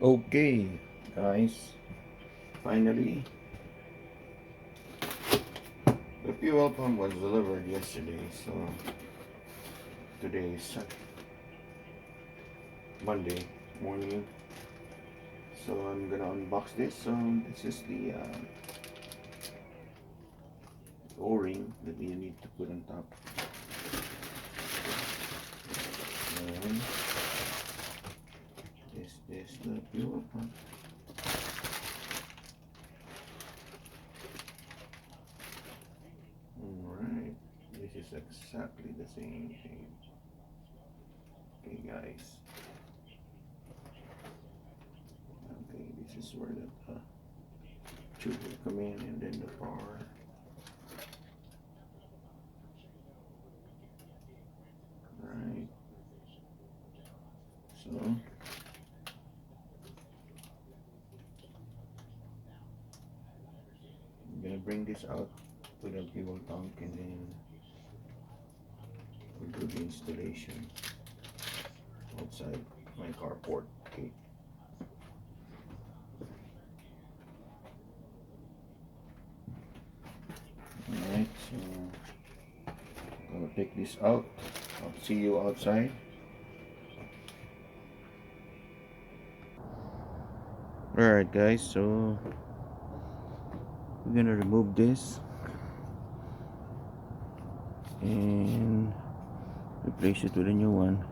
Okay, guys, finally, the fuel pump was delivered yesterday, so today is Monday morning. So I'm gonna unbox this. So this is the O-ring that you need to put on top. And this is the fuel pump. Alright, this is exactly the same thing. Okay, guys. Okay, this is where the tube will come in, and then the power. Right. So I'm gonna bring this out to the fuel tank, and then we'll do the installation outside my carport. Okay. Alright, so I'm gonna take this out. I'll see you outside. Alright guys, so we're gonna remove this and replace it with a new one.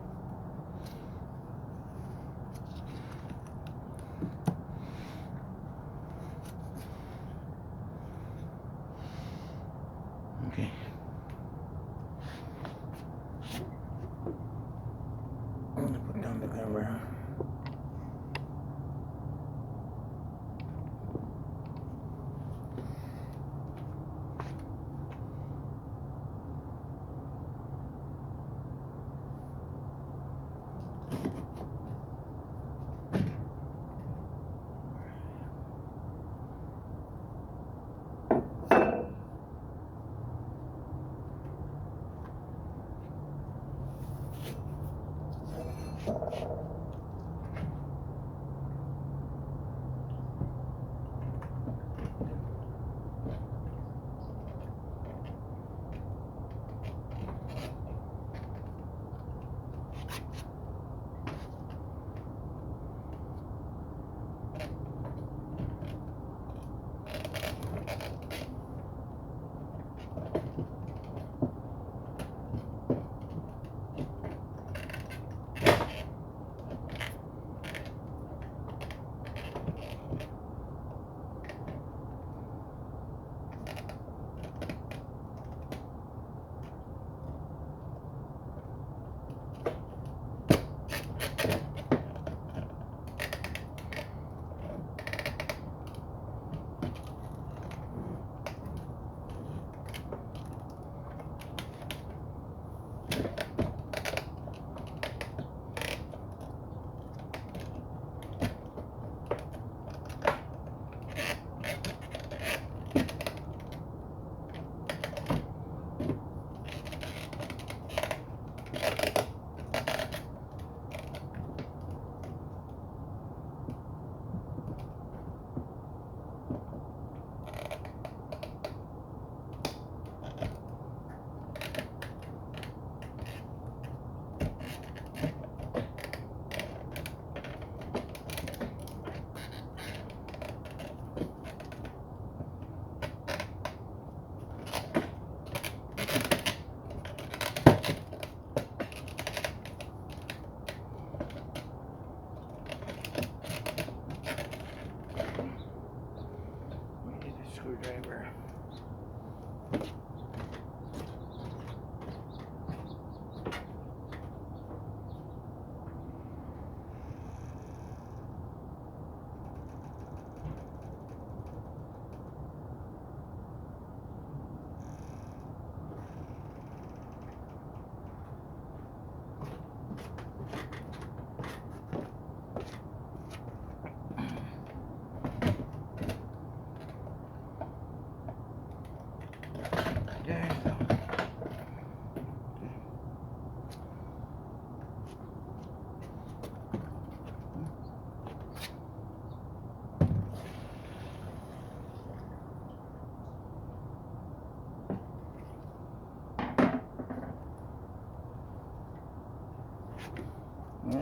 Okay. I'm gonna put down the camera.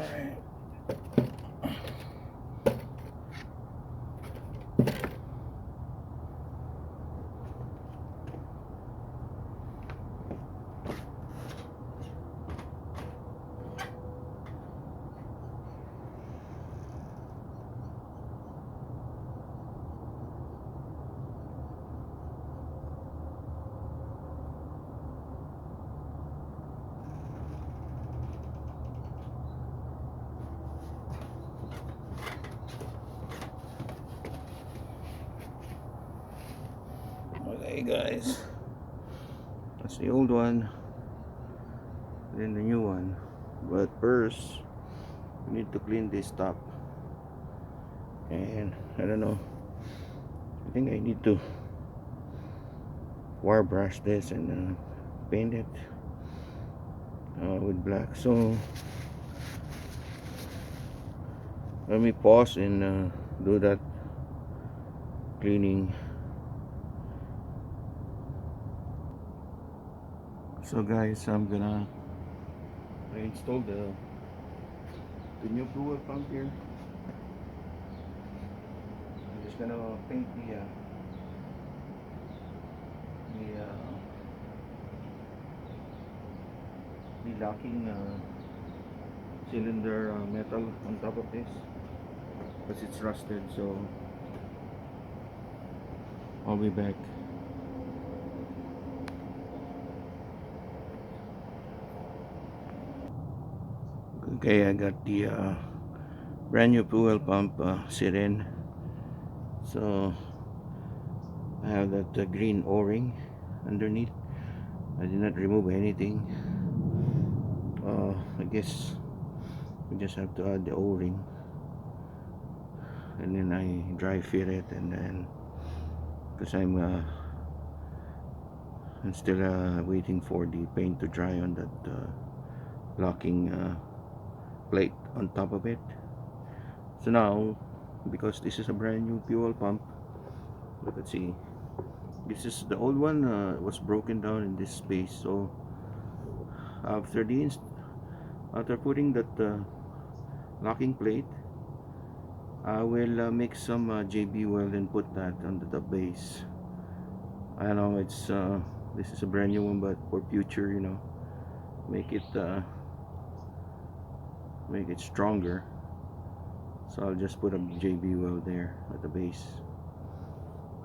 Alright. Okay guys, that's the old one, then the new one. But first we need to clean this top, and I don't know, I think I need to wire brush this and paint it with black. So let me pause and do that cleaning. So guys, I'm gonna install the new fuel pump here. I'm just gonna paint the locking cylinder metal on top of this, because it's rusted. So I'll be back. Okay, I got the brand new fuel pump Syringe. So I have that green O-ring underneath. I did not remove anything. I guess we just have to add the O-ring, and then I dry fit it, and then because I'm still waiting for the paint to dry on that locking plate on top of it. So now, because this is a brand new fuel pump, let's see, this is the old one was broken down in this space. So after putting that locking plate, I will make some JB weld and put that under the base. I know it's this is a brand new one, but for future, you know, make it stronger. So I'll just put a JB weld there at the base.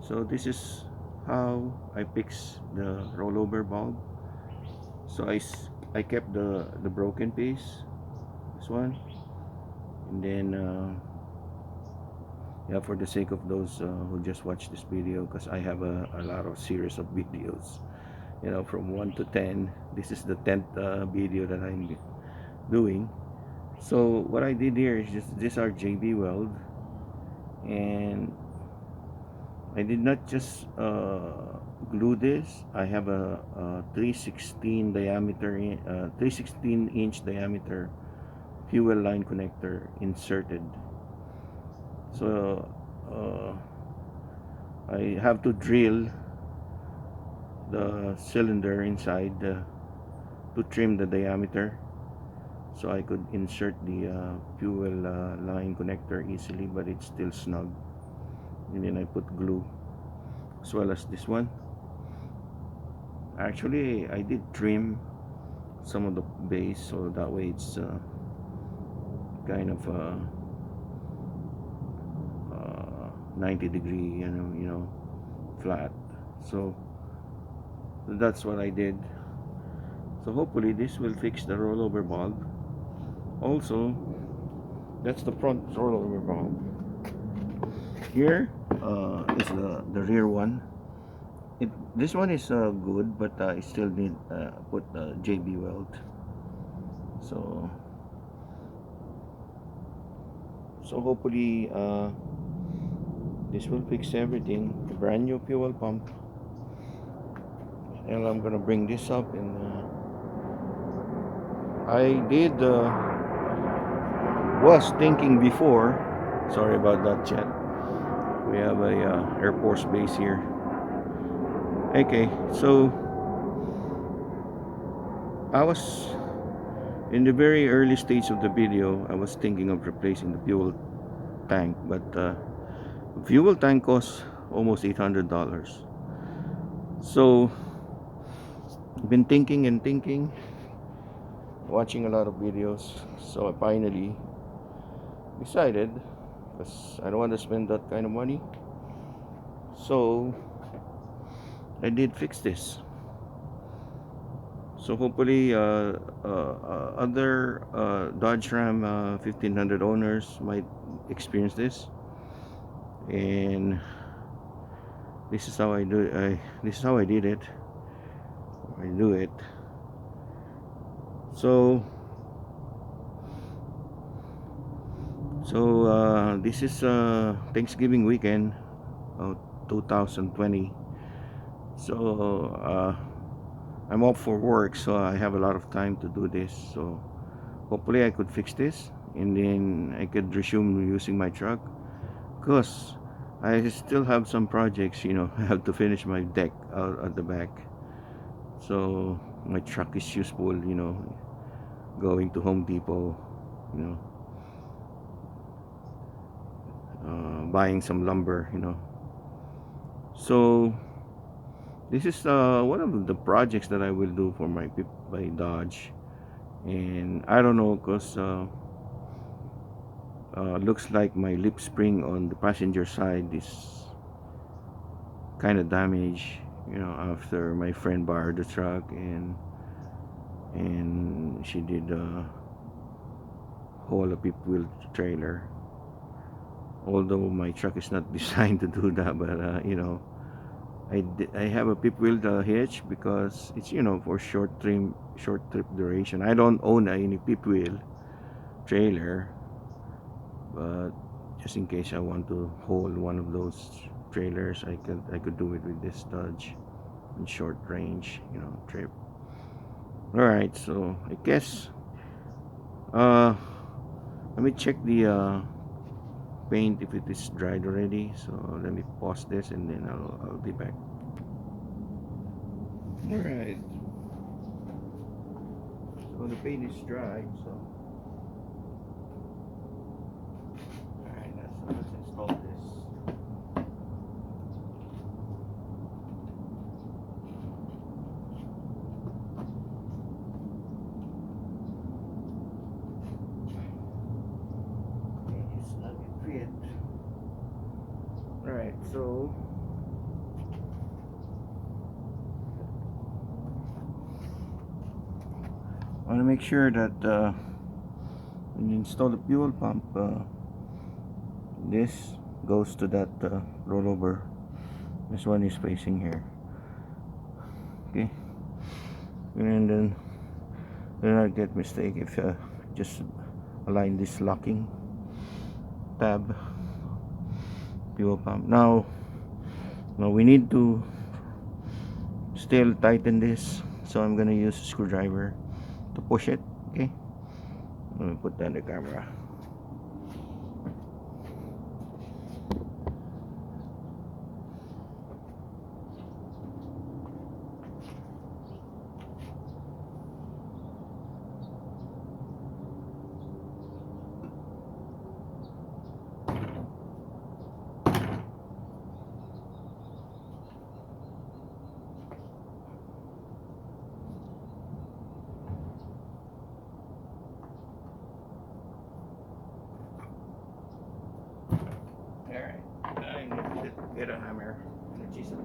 So this is how I fix the rollover bulb. So I kept the broken piece, this one, and then yeah, for the sake of those who just watch this video, because I have a lot of series of videos, you know, from 1 to 10. This is the 10th video that I'm doing. So what I did here is just, these are JB weld, and I did not just glue this. I have a 316 diameter, 316-inch diameter fuel line connector inserted. So I have to drill the cylinder inside to trim the diameter, so I could insert the fuel line connector easily, but it's still snug. And then I put glue, as well as this one. Actually, I did trim some of the base, so that way it's kind of 90 degree, you know, flat. So that's what I did. So hopefully this will fix the rollover bulb. Also, that's the front rollover bulb. Here is the rear one. This one is good, but I still need put JB weld. So hopefully this will fix everything. Brand new fuel pump. And I'm gonna bring this up, and I was thinking before. Sorry about that, chat. We have a Air Force base here. Okay, so I was In the very early stage of the video, I was thinking of replacing the fuel tank, but fuel tank costs almost $800. So I've been thinking and thinking, watching a lot of videos. So I finally decided, because I don't want to spend that kind of money, so I did fix this. So hopefully other Dodge Ram 1500 owners might experience this, and this is how I do it. This is how I did it. I do it. So this is Thanksgiving weekend of 2020. So I'm off for work, so I have a lot of time to do this. So hopefully I could fix this, and then I could resume using my truck, because I still have some projects, you know. I have to finish my deck out at the back, so my truck is useful, you know, going to Home Depot, you know, buying some lumber, you know. So this is one of the projects that I will do for my Dodge, and I don't know, because looks like my lip spring on the passenger side is kind of damaged, you know, after my friend borrowed the truck, and she did haul a fifth wheel trailer. Although my truck is not designed to do that, but you know, I have a fifth wheel hitch, because it's, you know, for short trip duration. I don't own any fifth wheel trailer, but just in case I want to hold one of those trailers, I could do it with this Dodge in short range, you know, trip. Alright, so I guess let me check the paint if it is dried already. So let me pause this, and then I'll be back. Alright, so the paint is dry, so alright, let's install this. Alright, so I want to make sure that when you install the fuel pump, this goes to that rollover. This one is facing here, okay, and then do not get mistake if just align this locking tab. Fuel pump. Now we need to still tighten this, so I'm gonna use a screwdriver to push it. Okay, let me put down the camera. Alright, I need to get a hammer and a chisel.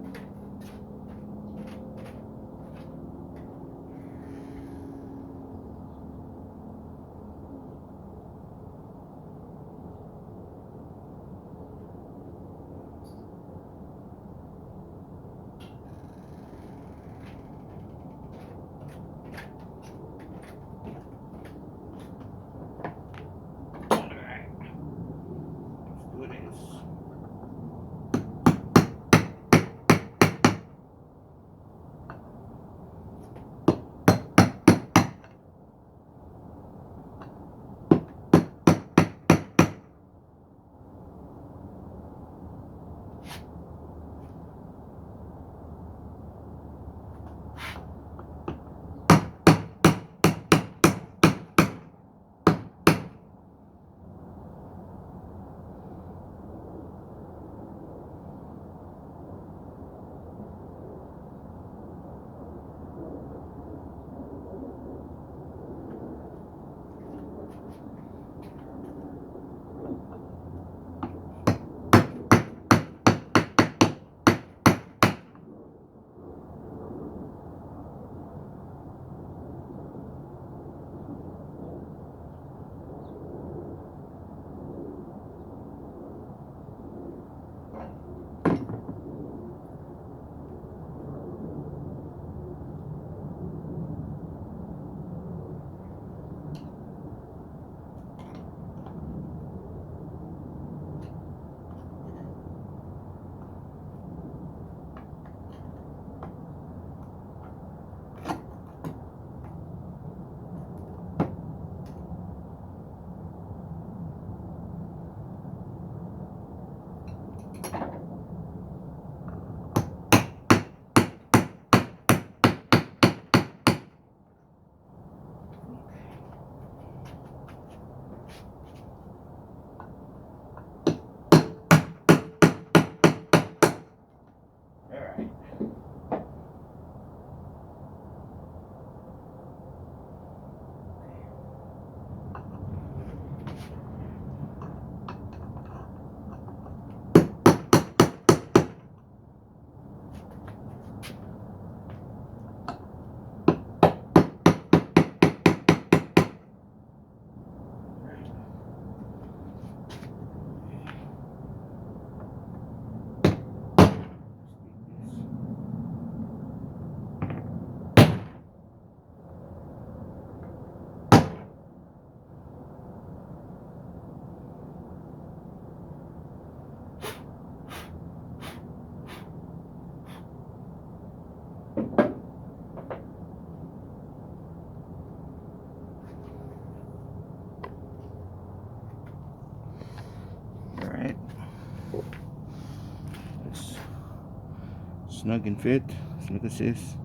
snug and fit. Look at this.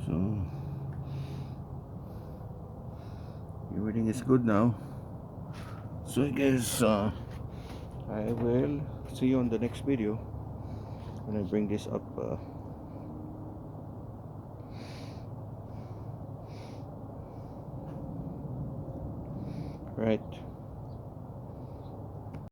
So everything is good now. So I guess I will see you on the next video when I bring this up. Right.